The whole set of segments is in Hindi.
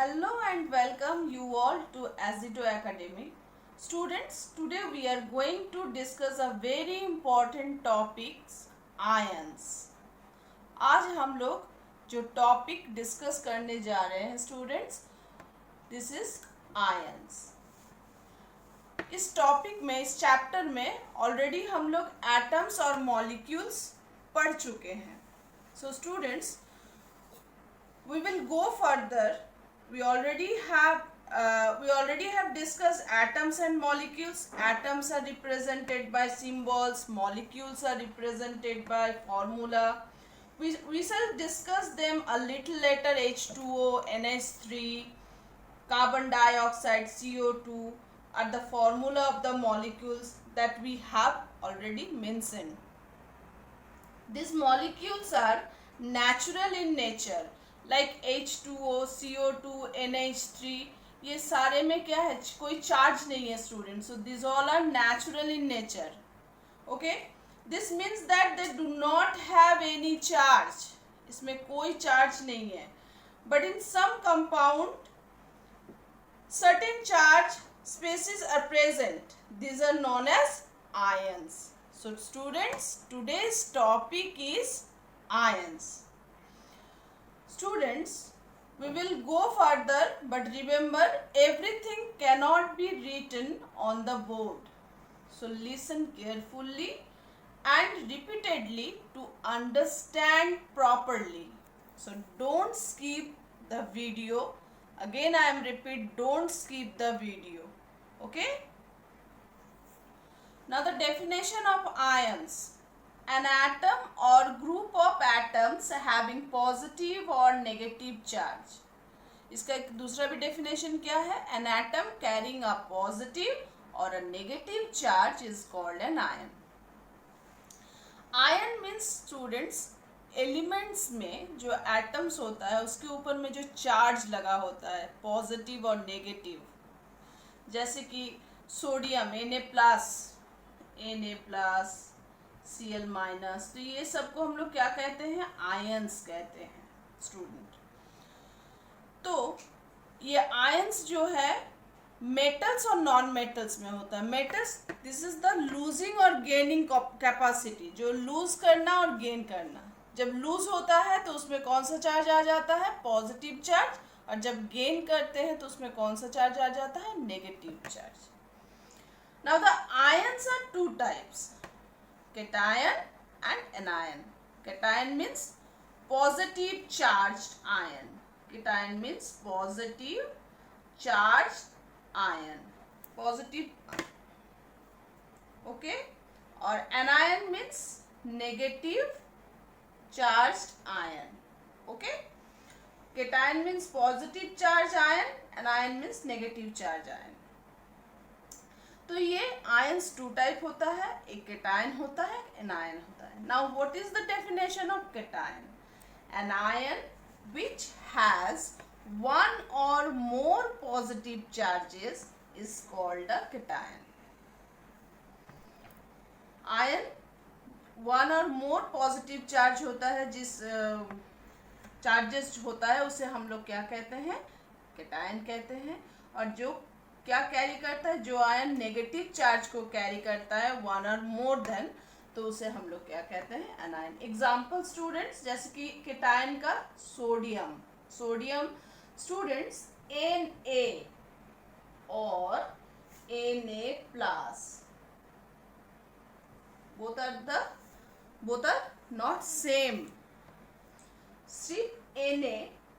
Hello and welcome you all to Azito Academy. Students, today we are going to discuss a very important topics ions. आज हम लोग जो टॉपिक डिस्कस करने जा रहे हैं स्टूडेंट्स, दिस इज आयंस. इस टॉपिक में, इस चैप्टर में ऑलरेडी हम लोग एटम्स और मॉलिक्यूल्स पढ़ चुके हैं. So students, we will go further. We already have discussed atoms and molecules. Atoms are represented by symbols, molecules are represented by formula. We shall discuss them a little later. H2O, NH3, carbon dioxide, CO2 are the formula of the molecules that we have already mentioned. These molecules are natural in nature. Like H2O, CO2, NH3, ये सारे में क्या है, कोई चार्ज नहीं है student. So this all are natural in nature. Okay, this means that they do not have any charge. इसमें कोई चार्ज नहीं है. But in some compound certain charge species are present. These are known as ions. So students, today's topic is ions. Students, we will go further, but remember everything cannot be written on the board. So listen carefully and repeatedly to understand properly. So don't skip the video. Again I am repeat, don't skip the video. Okay? Now the definition of ions. An atom or group of atoms having positive or negative charge. इसका एक दूसरा भी डेफिनेशन क्या है? An atom carrying a positive or a negative charge is called an ion. Ion means students, elements में जो एटम्स होता है उसके ऊपर में जो चार्ज लगा होता है, पॉजिटिव और नेगेटिव. जैसे कि सोडियम Na+, Cl-, तो ये सबको हम लोग क्या कहते हैं? आयंस कहते हैं स्टूडेंट. तो ये आयंस जो है मेटल्स और नॉन मेटल्स में होता है. Metals, this is the losing और गेनिंग कैपेसिटी, जो लूज करना और गेन करना. जब लूज होता है तो उसमें कौन सा चार्ज आ जाता है? Positive charge. और जब गेन करते हैं तो उसमें कौन सा चार्ज आ जाता है? Negative charge. Now the ions are two types, cation and anion. Cation means positive charged ion. Cation means positive charged ion. Positive. Okay. और anion means negative charged ion. Okay. Cation means positive charged ion. Anion means negative charged ion. तो ये आयंस टू टाइप होता है, एक केटायन होता है, एनायन होता है. Now what is the definition of cation? An ion which has one or more positive charges is called a cation. Ion one or more positive charge होता है, जिस चार्जेस होता है उसे हम लोग क्या कहते हैं? केटायन कहते हैं. और जो क्या कैरी करता है, जो आयन नेगेटिव चार्ज को कैरी करता है वन और मोर देन, तो उसे हम लोग क्या कहते हैं? एनायन. एग्जाम्पल स्टूडेंट्स, जैसे कि केटायन का सोडियम. सोडियम स्टूडेंट्स Na और Na+, both are not same. सिर्फ Na,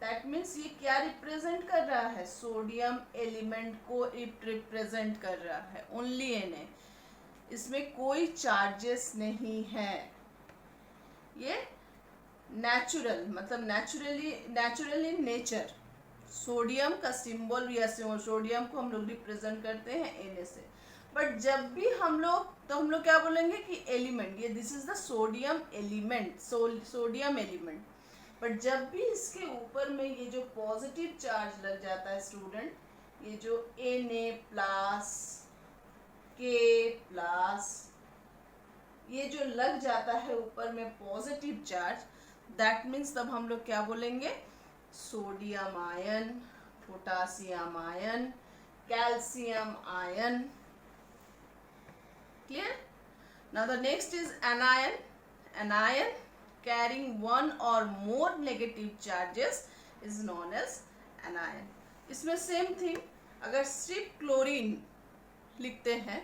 दैट मीन्स ये क्या रिप्रेजेंट कर रहा है? सोडियम एलिमेंट को रिप्रेजेंट कर रहा है. Only Na. इसमें कोई चार्जेस नहीं है. ये नेचुरल, मतलब नेचुरली नेचर. सोडियम का सिंबल या सोडियम को हम लोग रिप्रेजेंट करते हैं Na से. बट जब भी हम लोग क्या बोलेंगे कि एलिमेंट, ये this is the sodium element, sodium element. But जब भी इसके ऊपर में ये जो पॉजिटिव चार्ज लग जाता है स्टूडेंट, ये जो Na+, K+, ये जो लग जाता है ऊपर में पॉजिटिव चार्ज, दैट मीन्स तब हम लोग क्या बोलेंगे? Sodium ion. potassium ion, calcium ion. Clear? Now the next is anion. Anion carrying one or more negative charges is known as anion. इसमें सेम थिंग, अगर सिर्फ क्लोरीन लिखते हैं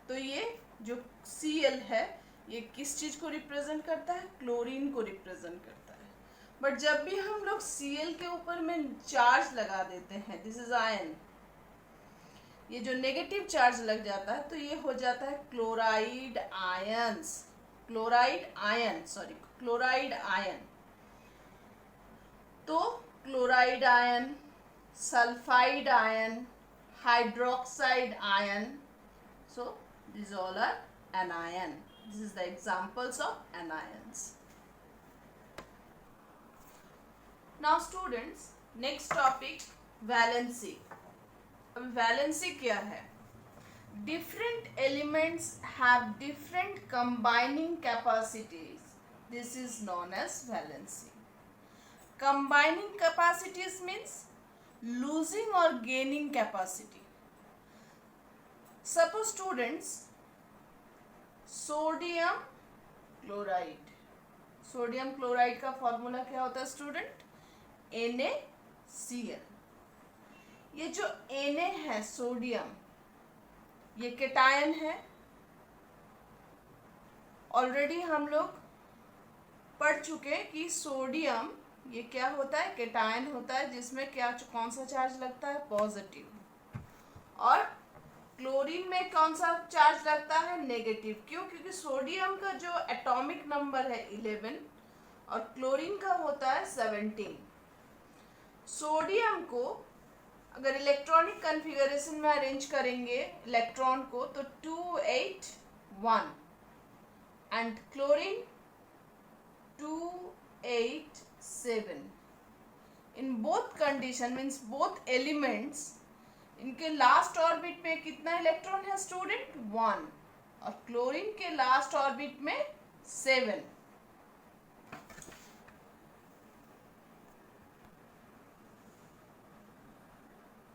तो ये जो Cl है ये किस चीज को रिप्रेजेंट करता है? क्लोरीन को रिप्रेजेंट करता है. बट जब भी हम लोग Cl के ऊपर में चार्ज लगा देते हैं, दिस इज आयन, ये जो नेगेटिव चार्ज लग जाता है तो ये हो जाता है क्लोराइड आयंस. Chloride ion. तो chloride ion, sulphide ion, hydroxide ion, so these all are anion. This is the examples of anions. Now students, next topic valency. अब valency क्या है? Different elements have different combining capacities. This is known as valency. Combining capacities means losing or gaining capacity. Suppose students, sodium chloride. Sodium chloride का फॉर्मूला क्या होता है स्टूडेंट? NaCl. ये जो Na है सोडियम, ये केटायन है. ऑलरेडी हम लोग पढ़ चुके कि सोडियम ये क्या होता है? केटायन होता है, जिसमें क्या कौन सा चार्ज लगता है? पॉजिटिव. और क्लोरीन में कौन सा चार्ज लगता है? नेगेटिव. क्यों? क्योंकि सोडियम का जो एटॉमिक नंबर है 11 और क्लोरीन का होता है 17. सोडियम को अगर इलेक्ट्रॉनिक कॉन्फ़िगरेशन में अरेंज करेंगे इलेक्ट्रॉन को तो 281 and chlorine 287. In both condition means both elements, इनके लास्ट ऑर्बिट में कितना इलेक्ट्रॉन है स्टूडेंट? 1. और क्लोरीन के लास्ट ऑर्बिट में 7.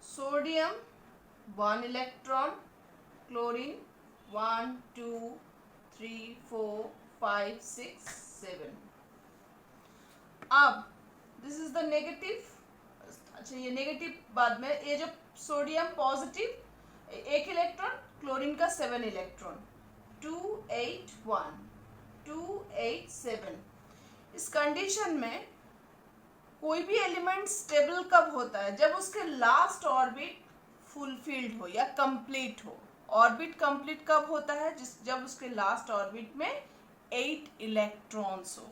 Sodium 1 electron, chlorine 1 2 3 4 5 6 7. अब दिस इज द नेगेटिव. अच्छा, ये नेगेटिव बाद में. ये जो सोडियम पॉजिटिव 1 इलेक्ट्रॉन, क्लोरीन का 7 इलेक्ट्रॉन, 281 287. इस कंडीशन में कोई भी एलिमेंट स्टेबल कब होता है? जब उसके लास्ट ऑर्बिट फुलफिल्ड हो या कंप्लीट हो. ऑर्बिट कंप्लीट कब होता है? जब उसके लास्ट ऑर्बिट में 8 इलेक्ट्रॉन्स हो.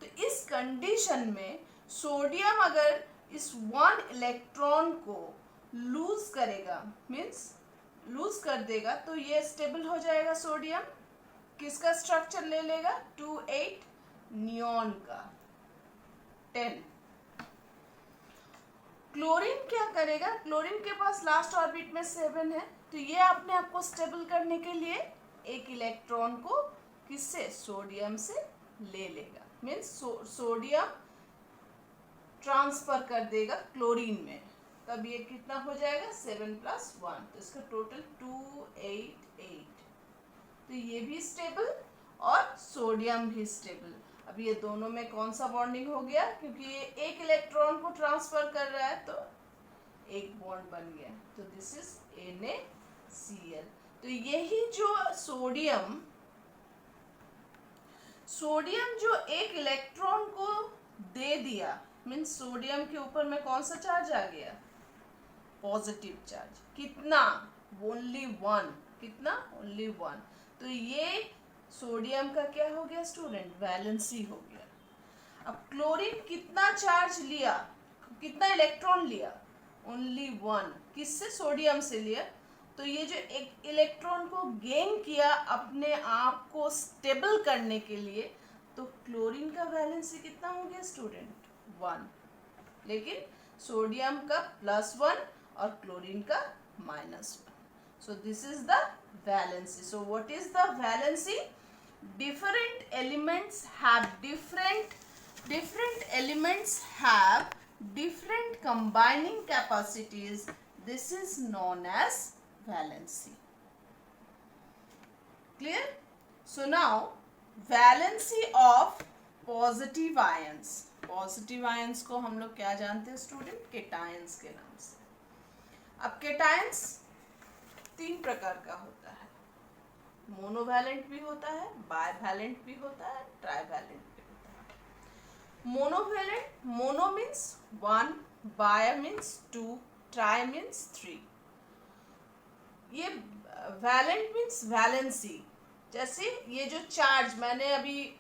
तो इस कंडीशन में सोडियम अगर इस 1 इलेक्ट्रॉन को लूज करेगा, मीन्स लूज कर देगा, तो ये स्टेबल हो जाएगा. सोडियम किसका स्ट्रक्चर ले लेगा? 28 नियॉन का 10. क्लोरीन क्या करेगा? क्लोरीन के पास लास्ट ऑर्बिट में 7 है, तो ये अपने आप को स्टेबल करने के लिए 1 इलेक्ट्रॉन को किससे? सोडियम से ले लेगा. मीन्स सोडियम ट्रांसफर कर देगा क्लोरीन में. तब ये कितना हो जाएगा? 7 + 1. तो इसका टोटल 288. तो ये भी स्टेबल और सोडियम भी स्टेबल. अब ये दोनों में कौन सा बॉन्डिंग हो गया? क्योंकि ये 1 इलेक्ट्रॉन को ट्रांसफर कर रहा है तो एक बॉन्ड बन गया. तो दिस इज NaCl. तो यही जो सोडियम जो 1 इलेक्ट्रॉन को दे दिया, मीन्स सोडियम के ऊपर में कौन सा चार्ज आ गया? Positive charge. कितना? ओनली 1. कितना? ओनली 1. तो ये सोडियम का क्या हो गया स्टूडेंट? वैलेंसी हो गया. अब क्लोरीन कितना चार्ज लिया? कितना इलेक्ट्रॉन लिया? ओनली 1. किससे? सोडियम से लिया. तो ये जो एक इलेक्ट्रॉन को गेन किया अपने आप को स्टेबल करने के लिए, तो क्लोरीन का वैलेंसी कितना हो गया स्टूडेंट? 1. लेकिन सोडियम का +1 और क्लोरीन का -1. So this is the valency. So what is the valency? Different elements have different combining capacities, this is known as valency. Clear? So now valency of positive ions. Positive ions को हम लोग क्या जानते हैं स्टूडेंट? केटायंस के नाम से. अब केटायंस 3 प्रकार का होता है. मोनोवैलेंट भी होता है, बाइवैलेंट भी होता है, ट्राइवैलेंट भी होता है. Monovalent, mono means 1, bye means 2, try means 3. ये वैलेंट मीन्स वैलेंसी. जैसे ये जो चार्ज मैंने अभी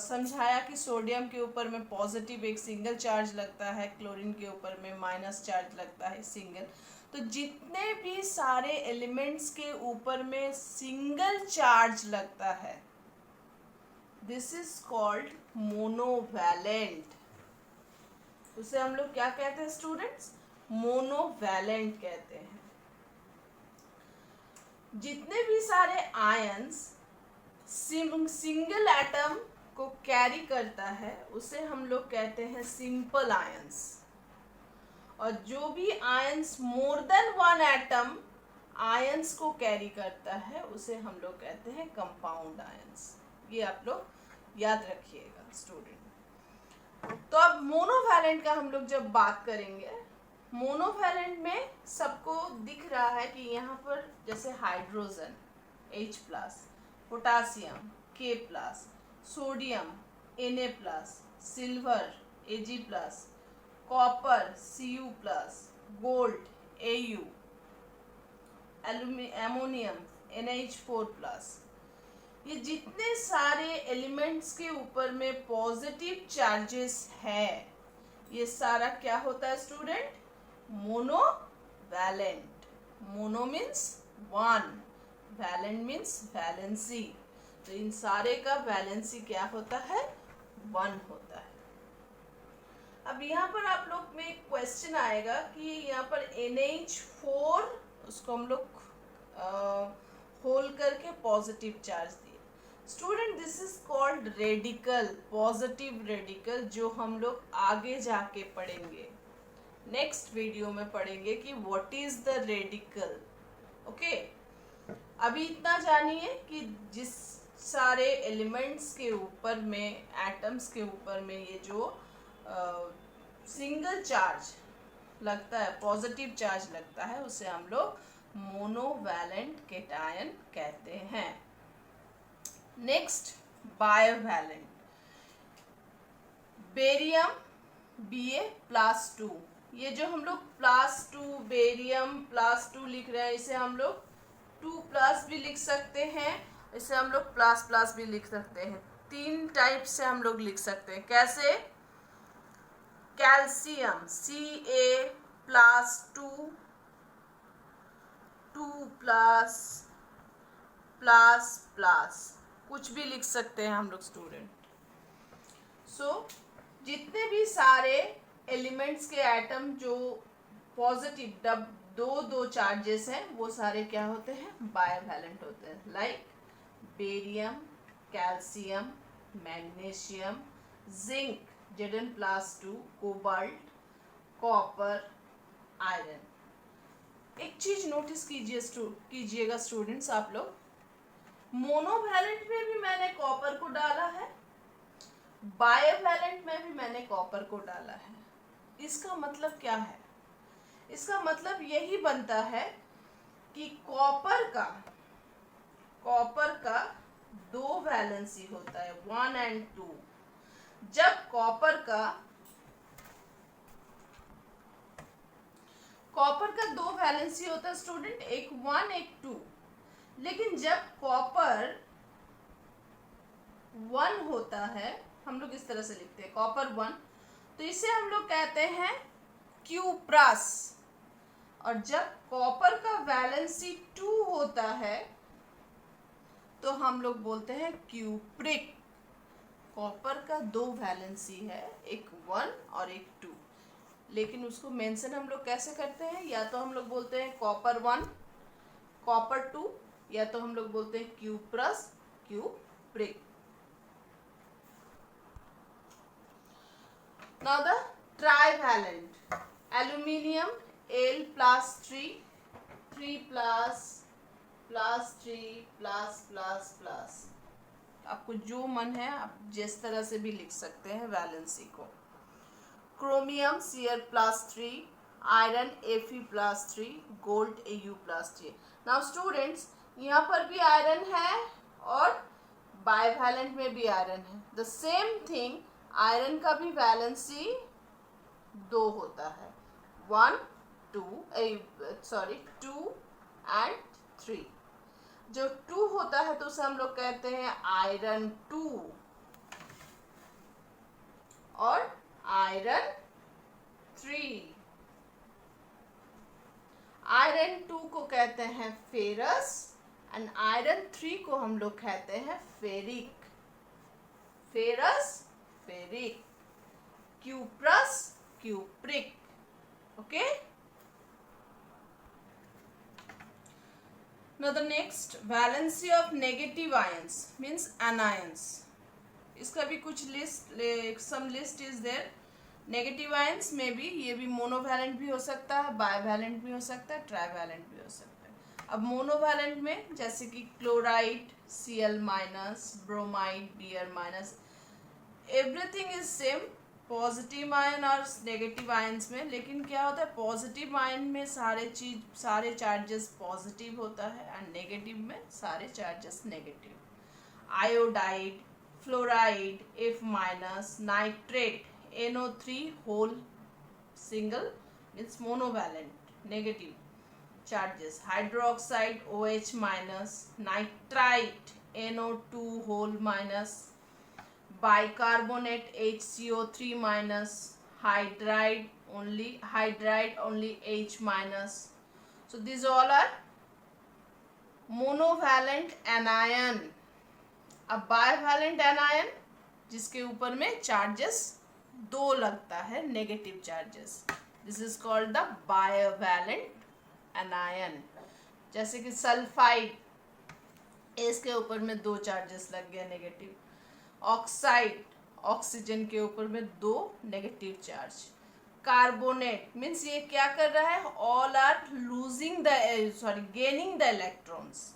समझाया कि सोडियम के ऊपर में पॉजिटिव एक सिंगल चार्ज लगता है, क्लोरीन के ऊपर में माइनस चार्ज लगता है सिंगल. तो जितने भी सारे एलिमेंट्स के ऊपर में सिंगल चार्ज लगता है, दिस इज कॉल्ड मोनोवैलेंट. उसे हम लोग क्या कहते हैं स्टूडेंट्स? मोनोवैलेंट कहते हैं. जितने भी सारे आयंस सिंगल एटम को कैरी करता है उसे हम लोग कहते हैं सिंपल आयंस. और जो भी ions more than 1 atom ions को कैरी करता है उसे हम लोग कहते हैं कंपाउंड आयंस. ये आप लोग याद रखिएगा स्टूडेंट. तो अब मोनोवैलेंट का हम लोग जब बात करेंगे, मोनोवैलेंट में सबको दिख रहा है कि यहाँ पर जैसे hydrogen H+, potassium K+, sodium Na+, silver Ag+, copper Cu+, gold Au, ammonium NH4+. ये जितने सारे एलिमेंट्स के ऊपर में पॉजिटिव चार्जेस है, ये सारा क्या होता है student? Monovalent. Mono means 1, valent means valency. तो इन सारे का वैलेंसी क्या होता है? 1 होता है. अब यहाँ पर आप लोग में एक क्वेश्चन आएगा कि यहाँ पर NH4 उसको हम लोग होल करके पॉजिटिव चार्ज दिए. Student this is called radical, positive radical, जो हम लोग आगे जाके पढ़ेंगे. नेक्स्ट वीडियो में पढ़ेंगे कि what is the radical. Okay, अभी इतना जानिए कि जिस सारे एलिमेंट्स के ऊपर में, एटम्स के ऊपर में ये जो सिंगल चार्ज लगता है, पॉजिटिव चार्ज लगता है, उसे हम लोग मोनोवैलेंट केटायन कहते हैं. नेक्स्ट बायोवैलेंट. बेरियम Ba+2, ये जो हम लोग +2 बेरियम +2 लिख रहे हैं, इसे हम लोग 2+ भी लिख सकते हैं, इसे हम लोग ++ भी लिख सकते हैं. 3 टाइप से हम लोग लिख सकते हैं. कैसे? कैल्शियम Ca+2 2+++ कुछ भी लिख सकते हैं हम लोग स्टूडेंट. सो जितने भी सारे एलिमेंट्स के एटम जो पॉजिटिव दो चार्जेस हैं, वो सारे क्या होते हैं? बायोवैलेंट होते हैं. Like barium, calcium, magnesium, zinc Zn+2, cobalt, copper, iron. एक चीज नोटिस कीजिएगा स्टूडेंट्स आप लोग, मोनोवैलेंट में भी मैंने कॉपर को डाला है, बायोवैलेंट में भी मैंने कॉपर को डाला है. इसका मतलब क्या है? इसका मतलब यही बनता है कि कॉपर का 2 वैलेंसी होता है, 1 और 2. जब कॉपर का 2 वैलेंसी होता है स्टूडेंट, एक 1 एक 2. लेकिन जब कॉपर 1 होता है, हम लोग इस तरह से लिखते हैं कॉपर 1, तो इसे हम लोग कहते हैं Cu+. और जब कॉपर का वैलेंसी 2 होता है तो हम लोग बोलते हैं क्यूप्रिक. कॉपर का 2 वैलेंसी है, एक 1 और एक 2, लेकिन उसको मेंशन हम लोग कैसे करते हैं? या तो हम लोग बोलते हैं कॉपर 1, कॉपर 2, या तो हम लोग बोलते हैं Cu+, cupric. Now the trivalent. bivalent. Aluminium Al plus 3 plus 3 plus. आपको जो मन है आप जिस तरह से भी लिख सकते हैं वैलेंसी को. Chromium Cr plus 3, iron Fe plus 3, gold Au plus 3. Now students, यहाँ पर भी आयरन है और बाइवैलेंट में भी आयरन है. द सेम थिंग, आयरन का भी वैलेंसी 2 होता है. 1 2 एंड 3. जो 2 होता है तो उसे हम लोग कहते हैं आयरन 2 और आयरन 3. आयरन 2 को कहते हैं फेरस एंड आयरन 3 को हम लोग कहते हैं ferric. Ferrous ferric, cuprous cupric. Okay. Now the next, valency of negative ions means anions. इसका भी कुछ some list is there. Negative ions में भी ये भी मोनोवैलेंट भी हो सकता है, बाइवैलेंट भी हो सकता है, ट्राइवैलेंट भी हो सकता है. अब मोनोवैलेंट में जैसे कि chloride Cl minus, bromide Br minus, everything is same positive ion और नेगेटिव आयंस में. लेकिन क्या होता है, पॉजिटिव आयन में सारे चार्जेस पॉजिटिव होता है एंड नेगेटिव में सारे charges negative. Iodide, fluoride F minus, nitrate NO3 whole single means monovalent negative charges. Hydroxide OH minus, nitrite NO2 whole minus, bicarbonate HCO3 minus, hydride only H minus. So these all are monovalent anion. अब bivalent anion जिसके ऊपर में चार्जेस 2 लगता है, negative charges, this is called the bivalent anion. जैसे कि सल्फाइड, इसके ऊपर में 2 चार्जेस लग गया नेगेटिव. ऑक्साइड, ऑक्सीजन के ऊपर में 2 नेगेटिव चार्ज. कार्बोनेट मीन्स ये क्या कर रहा है, all are gaining the electrons.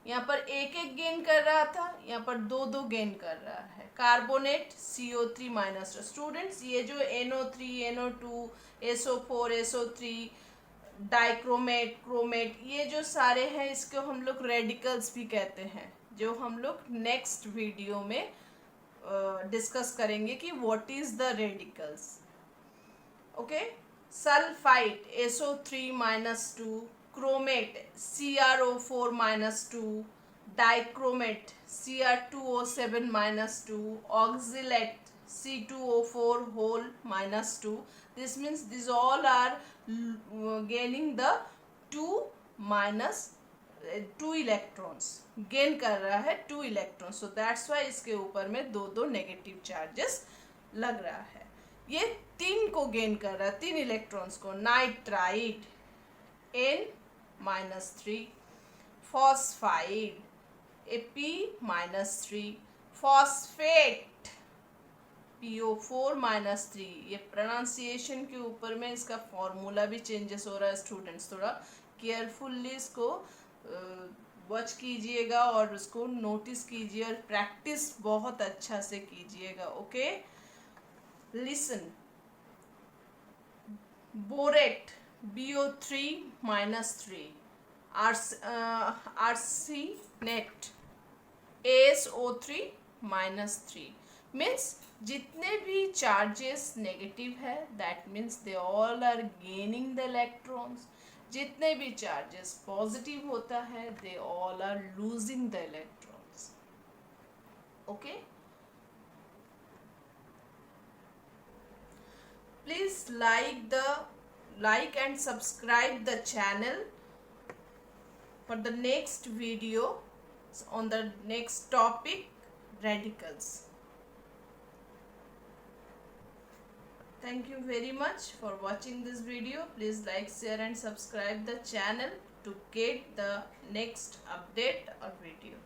यहाँ पर एक गेन कर रहा था, यहाँ पर 2 गेन कर रहा है. Carbonate CO3 minus. स्टूडेंट्स, ये जो NO3, NO2, SO4, SO3, dichromate, chromate, ये जो सारे हैं इसको हम लोग रेडिकल्स भी कहते हैं, जो हम लोग नेक्स्ट वीडियो में डिस्कस करेंगे कि what is the radicals. Okay. Sulphide SO3 minus 2, chromate CrO4 minus 2, dichromate Cr2O7 minus 2, oxalate C2O4 whole minus 2. This means these all are gaining the 2 electrons. gain कर रहा है 2 electrons. So that's why इसके ऊपर में 2 नेगेटिव चार्जेस लग रहा है. ये 3 को गेन कर रहा है, 3 इलेक्ट्रॉन्स को. Nitride N minus 3, phosphide P minus 3, phosphate PO4 minus 3. ये प्रोनाउंसिएशन के ऊपर में इसका फॉर्मूला भी चेंजेस हो रहा है. स्टूडेंट्स थोड़ा केयरफुल्ली इसको वॉच कीजिएगा और उसको नोटिस कीजिए और प्रैक्टिस बहुत अच्छा से कीजिएगा. Okay. Listen. Borate BO3 minus 3, arsenate ASO3 minus 3. Means जितने भी चार्जेस नेगेटिव है that means they all are gaining the electrons. जितने भी चार्जेस पॉजिटिव होता है they all are losing the electrons. Okay. Please like and subscribe the channel for the next video on the next topic, radicals. Thank you very much for watching this video. Please like, share and subscribe the channel to get the next update or video.